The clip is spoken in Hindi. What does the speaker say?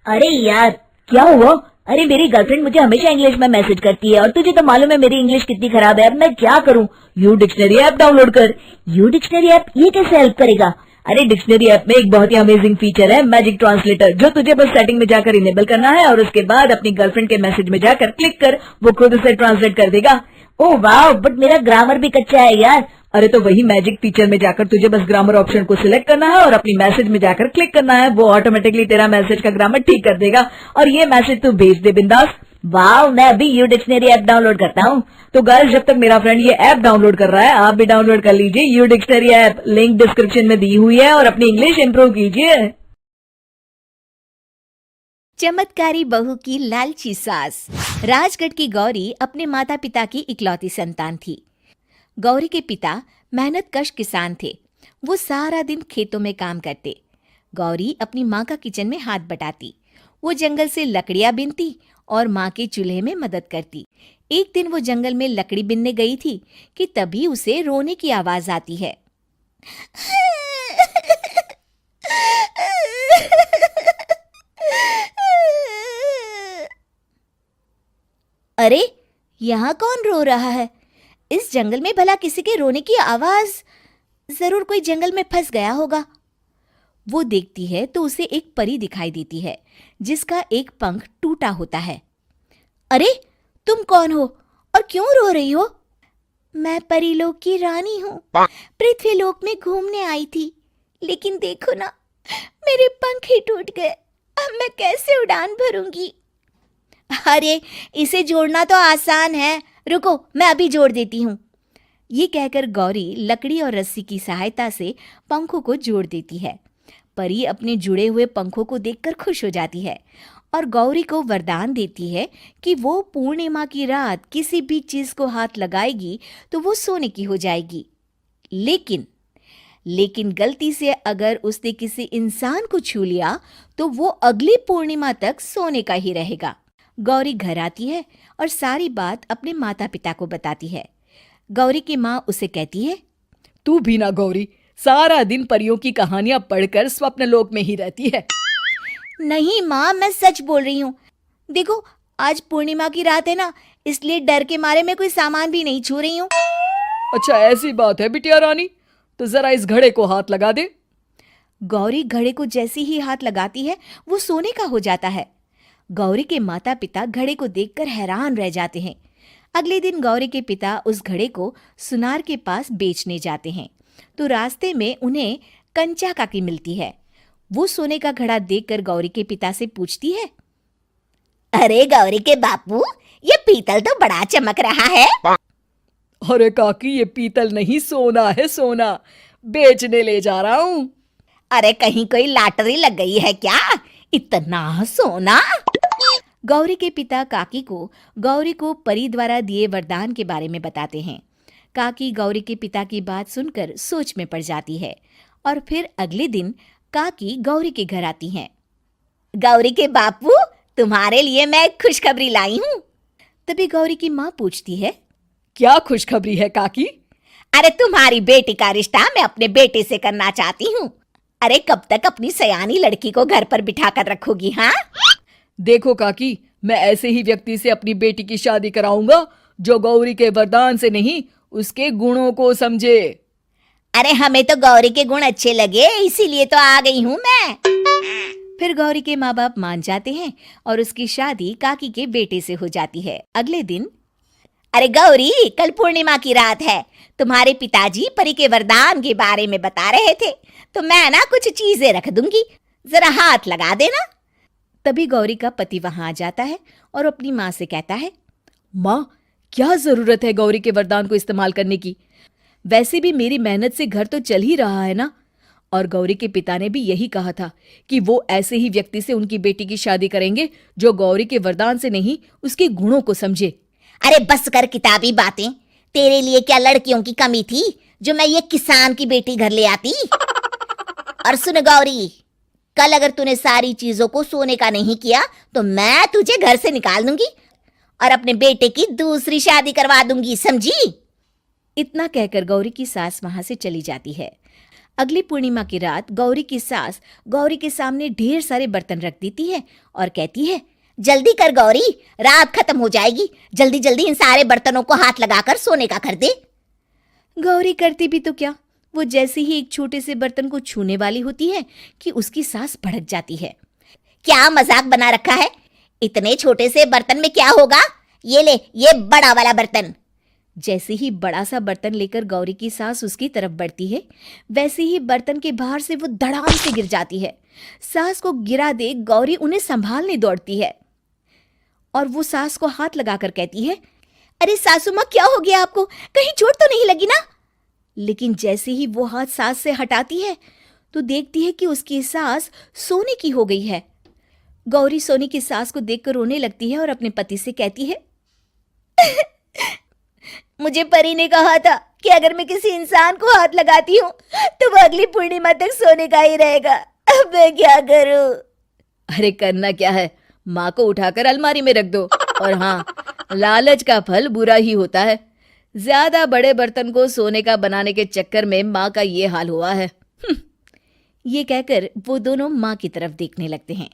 अरे यार, क्या हुआ? अरे मेरी गर्लफ्रेंड मुझे हमेशा इंग्लिश में मैसेज करती है और तुझे तो मालूम है मेरी इंग्लिश कितनी खराब है। अब मैं क्या करूं? यू डिक्शनरी ऐप डाउनलोड कर। यू डिक्शनरी ऐप ये कैसे हेल्प करेगा? अरे डिक्शनरी ऐप में एक बहुत ही अमेजिंग फीचर है, मैजिक ट्रांसलेटर, जो तुझे बस सेटिंग में जाकर इनेबल करना है और उसके बाद अपनी गर्लफ्रेंड के मैसेज में जाकर क्लिक कर, वो खुद उसे ट्रांसलेट कर देगा। ओह वाह, बट मेरा ग्रामर भी कच्चा है यार। अरे तो वही मैजिक फीचर में जाकर तुझे बस ग्रामर ऑप्शन को सिलेक्ट करना है और अपनी मैसेज में जाकर क्लिक करना है, वो ऑटोमेटिकली तेरा मैसेज का ग्रामर ठीक कर देगा और ये मैसेज तू भेज दे बिंदास। वाह, मैं अभी यू डिक्शनरी ऐप डाउनलोड करता हूँ। तो गाइस, जब तक मेरा फ्रेंड ये ऐप डाउनलोड कर रहा है, आप भी डाउनलोड कर लीजिए U dictionary app, link description में दी हुई है, और अपनी इंग्लिश इंप्रूव कीजिए। चमत्कारी बहू की लालची सास। राजगढ़ की गौरी अपने माता पिता की इकलौती संतान थी। गौरी के पिता मेहनतकश किसान थे। वो सारा दिन खेतों में काम करते। गौरी अपनी माँ का किचन में हाथ बटाती। वो जंगल से लकड़ियां बीनती और माँ के चूल्हे में मदद करती। एक दिन वो जंगल में लकड़ी बीनने गई थी कि तभी उसे रोने की आवाज आती है। अरे, यहाँ कौन रो रहा है? इस जंगल में भला किसी के रोने की आवाज? जरूर कोई जंगल में फंस गया होगा। वो देखती है तो उसे एक परी दिखाई देती है जिसका एक पंख टूटा होता है। अरे, तुम कौन हो और क्यों रो रही हो? मैं परीलोक की रानी हूँ। पृथ्वीलोक में घूमने आई थी, लेकिन देखो ना, मेरे पंख ही टूट गए। अब मैं कैसे उड़ान भरूंगी? अरे, इसे जोड़ना तो आसान है, रुको मैं अभी जोड़ देती हूँ। ये कहकर गौरी लकड़ी और रस्सी की सहायता से पंखों को जोड़ देती है। परी अपने जुड़े हुए पंखों को देखकर खुश हो जाती है और गौरी को वरदान देती है कि वो पूर्णिमा की रात किसी भी चीज को हाथ लगाएगी तो वो सोने की हो जाएगी। लेकिन गलती से अगर उसने किसी इंसान को छू लिया तो वो अगली पूर्णिमा तक सोने का ही रहेगा। गौरी घर आती है और सारी बात अपने माता पिता को बताती है। गौरी की माँ उसे कहती है, तू भी ना गौरी, सारा दिन परियों की कहानियां पढ़कर स्वप्न लोक में ही रहती है। नहीं माँ, मैं सच बोल रही हूँ। देखो, आज पूर्णिमा की रात है ना, इसलिए डर के मारे मैं कोई सामान भी नहीं छू रही हूँ। अच्छा ऐसी बात है बिटिया रानी, तो जरा इस घड़े को हाथ लगा दे। गौरी घड़े को जैसे ही हाथ लगाती है वो सोने का हो जाता है। गौरी के माता पिता घड़े को देखकर हैरान रह जाते हैं। अगले दिन गौरी के पिता उस घड़े को सुनार के पास बेचने जाते हैं तो रास्ते में उन्हें कंचा काकी मिलती है। वो सोने का घड़ा देखकर गौरी के पिता से पूछती है, अरे गौरी के बापू, ये पीतल तो बड़ा चमक रहा है। अरे काकी, ये पीतल नहीं, सोना है, सोना बेचने ले जा रहा हूँ। अरे कहीं कोई लॉटरी लग गई है क्या? इतना सोना? गौरी के पिता काकी को गौरी को परी द्वारा दिए वरदान के बारे में बताते हैं। काकी गौरी के पिता की बात सुनकर सोच में पड़ जाती है और फिर अगले दिन काकी गौरी के घर आती हैं। गौरी के बापू, तुम्हारे लिए मैं एक खुशखबरी लाई हूँ। तभी गौरी की माँ पूछती है, क्या खुशखबरी है काकी? अरे तुम्हारी बेटी का रिश्ता मैं अपने बेटे से करना चाहती हूँ। अरे कब तक अपनी सयानी लड़की को घर पर बिठा कर रखोगी? हाँ, देखो काकी, मैं ऐसे ही व्यक्ति से अपनी बेटी की शादी कराऊंगा जो गौरी के वरदान से नहीं, उसके गुणों को समझे। अरे हमें तो गौरी के गुण अच्छे लगे, इसीलिए तो आ गई हूँ मैं। फिर गौरी के माँ बाप मान जाते हैं और उसकी शादी काकी के बेटे से हो जाती है। अगले दिन, अरे गौरी, कल पूर्णिमा की रात है। तुम्हारे पिताजी परी के वरदान के बारे में बता रहे थे, तो मैं ना कुछ चीजें रख दूंगी, जरा हाथ लगा देना। तभी गौरी का पति वहां आ जाता है और अपनी माँ से कहता है, माँ, क्या जरूरत है गौरी के वरदान को इस्तेमाल करने की? वैसे भी मेरी मेहनत से घर तो चल ही रहा है ना। और गौरी के पिता ने भी यही कहा था कि वो ऐसे ही व्यक्ति से उनकी बेटी की शादी करेंगे जो गौरी के वरदान से नहीं, उसके गुणों को समझे। अरे बस कर किताबी बातें। तेरे लिए क्या लड़कियों की कमी थी जो मैं ये किसान की बेटी घर ले आती? और सुन गौरी, कल अगर तूने सारी चीजों को सोने का नहीं किया तो मैं तुझे घर से निकाल दूंगी और अपने बेटे की दूसरी शादी करवा दूंगी, समझी? इतना कहकर गौरी की सास वहां से चली जाती है। अगली पूर्णिमा की रात गौरी की सास गौरी के सामने ढेर सारे बर्तन रख देती है और कहती है, जल्दी कर गौरी, रात खत्म हो जाएगी, जल्दी जल्दी इन सारे बर्तनों को हाथ लगाकर सोने का कर दे। गौरी करती भी तो क्या, वो जैसे ही एक छोटे से बर्तन को छूने वाली होती है कि उसकी सास भड़क जाती है। क्या मजाक बना रखा है, इतने छोटे से बर्तन में क्या होगा, ये ले, ये बड़ा वाला बर्तन। जैसे ही बड़ा सा बर्तन लेकर गौरी की सास उसकी तरफ बढ़ती है, वैसे ही बर्तन के बाहर से वो धड़ाम से गिर जाती है। सास को गिरा देख गौरी उन्हें संभालने दौड़ती है और वो सास को हाथ लगाकर कहती है, अरे सासू माँ, क्या हो गया आपको, कहीं चोट तो नहीं लगी ना? लेकिन जैसे ही वो हाथ सास से हटाती है तो देखती है कि उसकी सास सोने की हो गई है। गौरी सोने की सास को देखकर रोने लगती है और अपने पति से कहती है, मुझे परी ने कहा था कि अगर मैं किसी इंसान को हाथ लगाती हूँ तो वो अगली पूर्णिमा तक सोने का ही रहेगा। अब मैं क्या करूं? अरे करना क्या है, माँ को उठाकर अलमारी में रख दो। और हाँ, लालच का फल बुरा ही होता है। ज्यादा बड़े बर्तन को सोने का बनाने के चक्कर में माँ का ये हाल हुआ है। ये कहकर वो दोनों माँ की तरफ देखने लगते हैं।